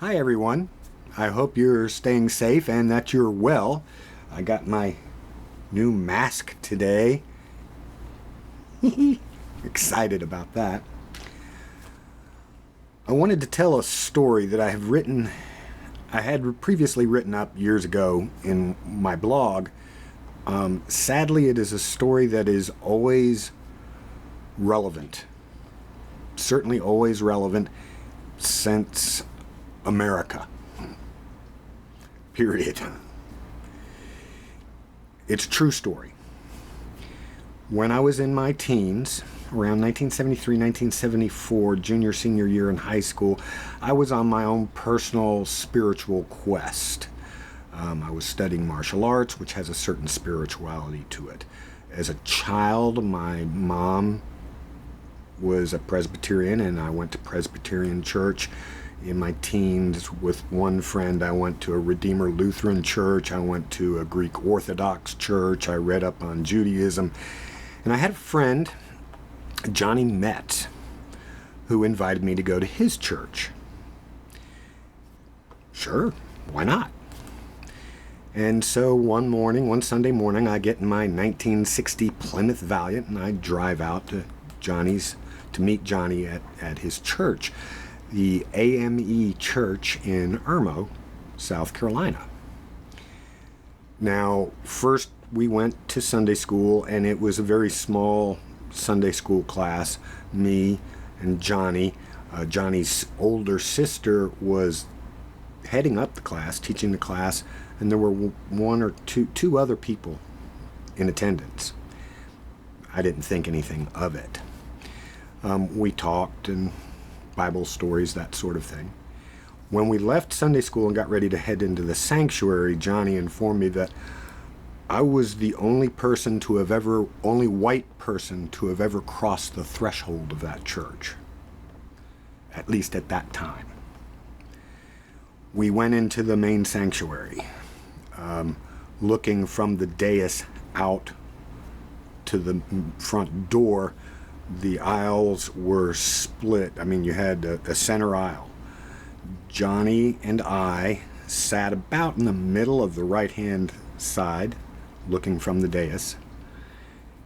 Hi everyone. I hope you're staying safe and that you're well. I got my new mask today. Excited about that. I wanted to tell a story that I had previously written up years ago in my blog. Sadly, it is a story that is always relevant. Certainly always relevant since America. Period. It's a true story. When I was in my teens, around 1973, 1974, junior, senior year in high school, I was on my own personal spiritual quest. I was studying martial arts, which has a certain spirituality to it. As a child, my mom was a Presbyterian, and I went to Presbyterian church. In my teens, with one friend, I went to a Redeemer Lutheran church. I went to a Greek Orthodox church. I read up on Judaism. And I had a friend, Johnny Metz, who invited me to go to his church. Sure, why not? And so one Sunday morning, I get in my 1960 Plymouth Valiant and I drive out to meet Johnny at his church, the AME Church in Irmo, South Carolina. Now, first we went to Sunday school, and it was a very small Sunday school class. Me and Johnny. Johnny's older sister was heading up the class, teaching the class, and there were one or two other people in attendance. I didn't think anything of it. We talked and Bible stories, that sort of thing. When we left Sunday school and got ready to head into the sanctuary, Johnny informed me that I was the only white person to have ever crossed the threshold of that church, at least at that time. We went into the main sanctuary, looking from the dais out to the front door. The aisles were split. I mean, you had a center aisle. Johnny and I sat about in the middle of the right-hand side, looking from the dais.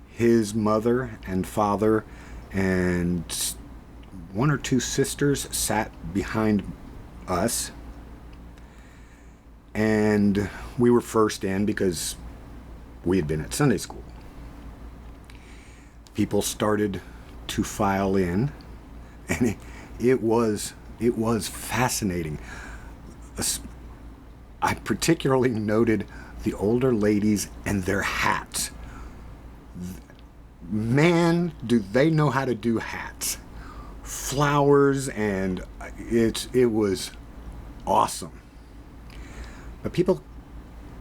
His mother and father and one or two sisters sat behind us. And we were first in because we had been at Sunday school. People started to file in, and it was fascinating. I particularly noted the older ladies and their hats. Man, do they know how to do hats. Flowers, and it was awesome. But people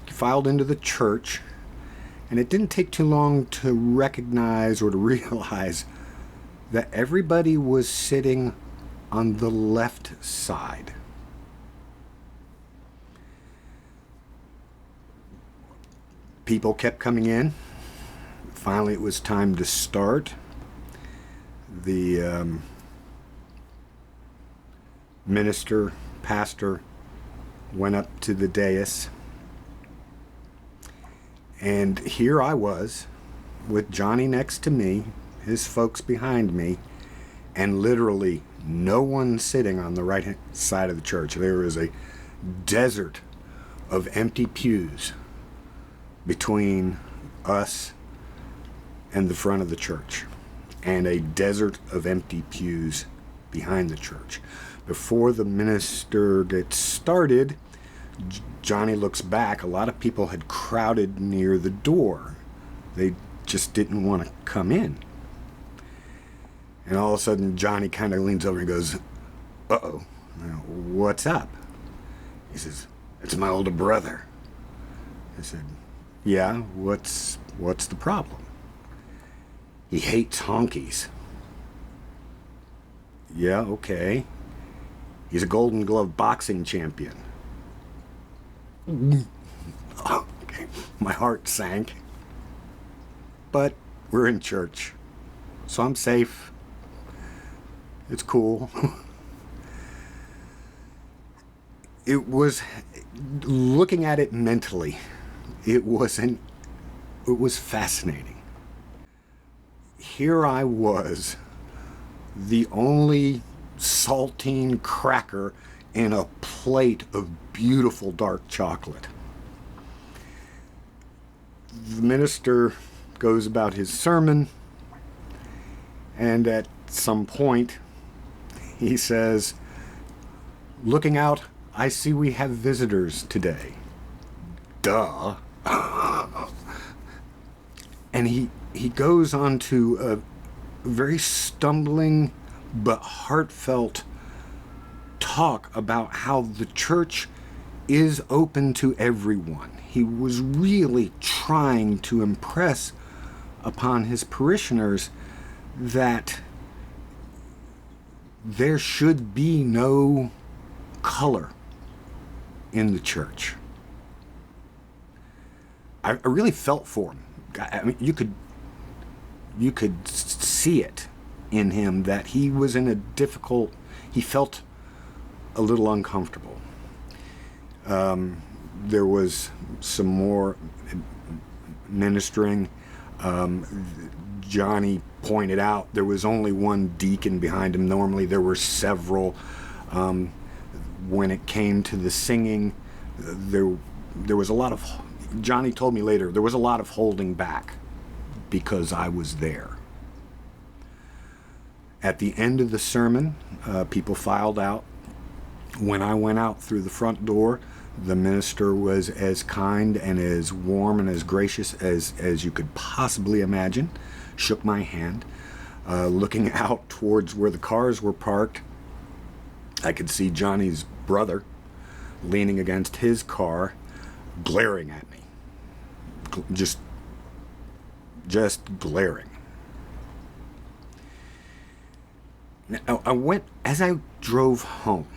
filed into the church, and it didn't take too long to recognize or to realize that everybody was sitting on the left side. People kept coming in. Finally, it was time to start. The pastor, went up to the dais. And here I was, with Johnny next to me, his folks behind me, and literally no one sitting on the right side of the church. There was a desert of empty pews between us and the front of the church, and a desert of empty pews behind the church. Before the minister gets started, Johnny looks back. A lot of people had crowded near the door. They just didn't want to come in. And all of a sudden, Johnny kind of leans over and goes, "Uh-oh, what's up?" He says, "It's my older brother." I said, "Yeah, what's the problem?" "He hates honkies." "Yeah, okay. He's a Golden Glove boxing champion." Oh, okay. My heart sank. But we're in church, so I'm safe. It's cool. It was, looking at it mentally, it was fascinating. Here I was, the only saltine cracker in a plate of beautiful dark chocolate. The minister goes about his sermon, and at some point he says, "Looking out, I see we have visitors today." Duh. And he goes on to a very stumbling but heartfelt talk about how the church is open to everyone. He was really trying to impress upon his parishioners that there should be no color in the church. I really felt for him. I mean, you could see it in him that he was in a difficult, he felt a little uncomfortable. There was some more ministering. Johnny pointed out there was only one deacon behind him. Normally there were several. When it came to the singing, there was a lot of, Johnny told me later, there was a lot of holding back because I was there. At the end of the sermon, people filed out. When I went out through the front door, the minister was as kind and as warm and as gracious as you could possibly imagine. Shook my hand. Looking out towards where the cars were parked, I could see Johnny's brother leaning against his car, glaring at me. Just glaring. Now, as I drove home,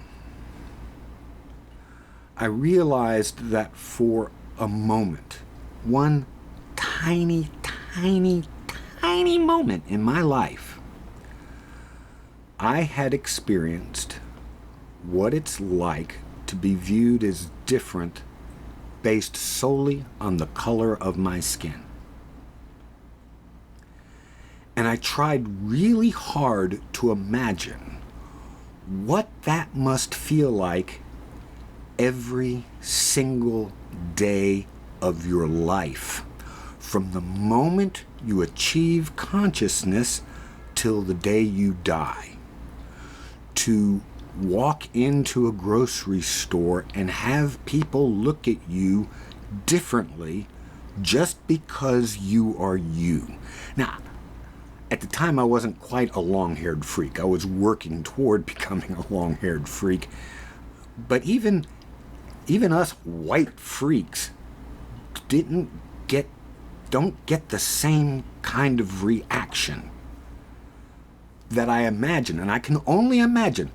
I realized that for a moment, one tiny, tiny, tiny moment in my life, I had experienced what it's like to be viewed as different based solely on the color of my skin. And I tried really hard to imagine what that must feel like every single day of your life, from the moment you achieve consciousness till the day you die. To walk into a grocery store and have people look at you differently just because you are you. Now, at the time I wasn't quite a long-haired freak. I was working toward becoming a long-haired freak. But even us white freaks don't get the same kind of reaction that I imagine. And I can only imagine.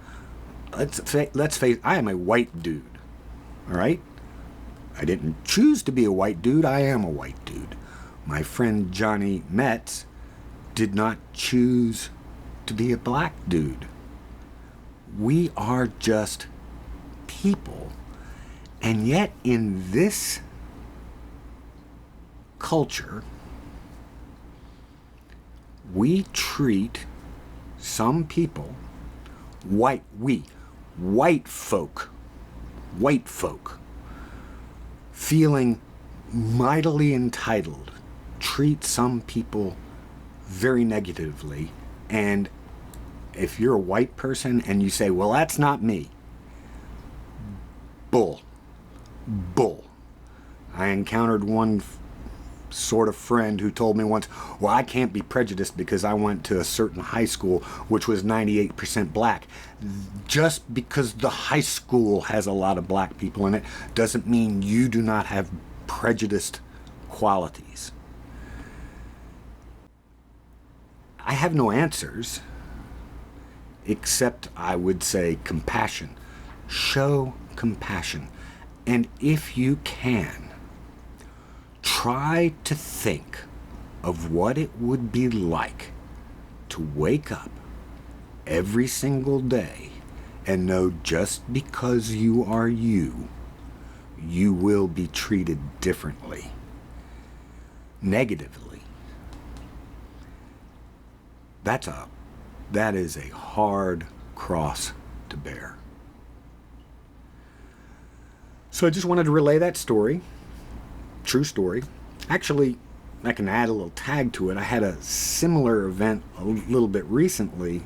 Let's face, I am a white dude. All right? I didn't choose to be a white dude. I am a white dude. My friend Johnny Metz did not choose to be a black dude. We are just people. And yet in this culture, we treat some people, white folk, feeling mightily entitled, treat some people very negatively. And if you're a white person and you say, well, that's not me, bull. I encountered one sort of friend who told me once, well, I can't be prejudiced because I went to a certain high school which was 98% black. Just because the high school has a lot of black people in it doesn't mean you do not have prejudiced qualities. I have no answers, except I would say compassion. Show compassion. And if you can, try to think of what it would be like to wake up every single day and know just because you are you, you will be treated differently, negatively. That is a hard cross to bear. So I just wanted to relay that story. True story. Actually, I can add a little tag to it. I had a similar event a little bit recently,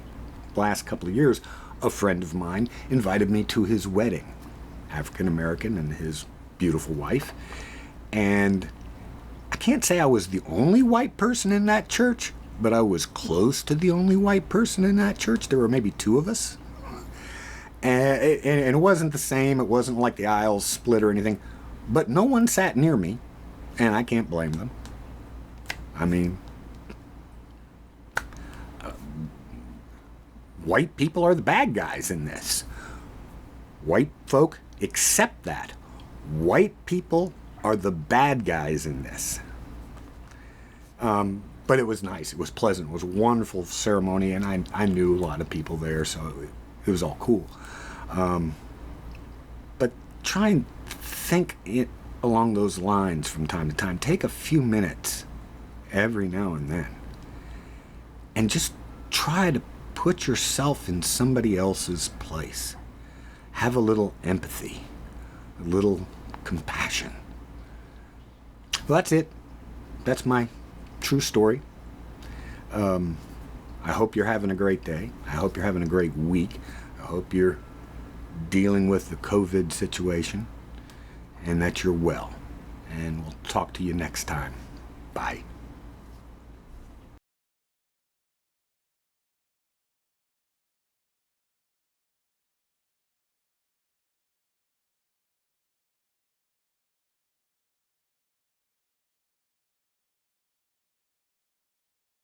last couple of years. A friend of mine invited me to his wedding, African American and his beautiful wife. And I can't say I was the only white person in that church, but I was close to the only white person in that church. There were maybe two of us. And it wasn't the same. It wasn't like the aisles split or anything. But no one sat near me, and I can't blame them. I mean, white people are the bad guys in this. White folk accept that. White people are the bad guys in this. But it was nice. It was pleasant. It was a wonderful ceremony, and I knew a lot of people there, so it was all cool. But try and think it along those lines from time to time. Take a few minutes every now and then and just try to put yourself in somebody else's place. Have a little empathy, a little compassion. Well, that's it. That's my true story. I hope you're having a great day. I hope you're having a great week. I hope you're dealing with the COVID situation and that you're well. And we'll talk to you next time. Bye.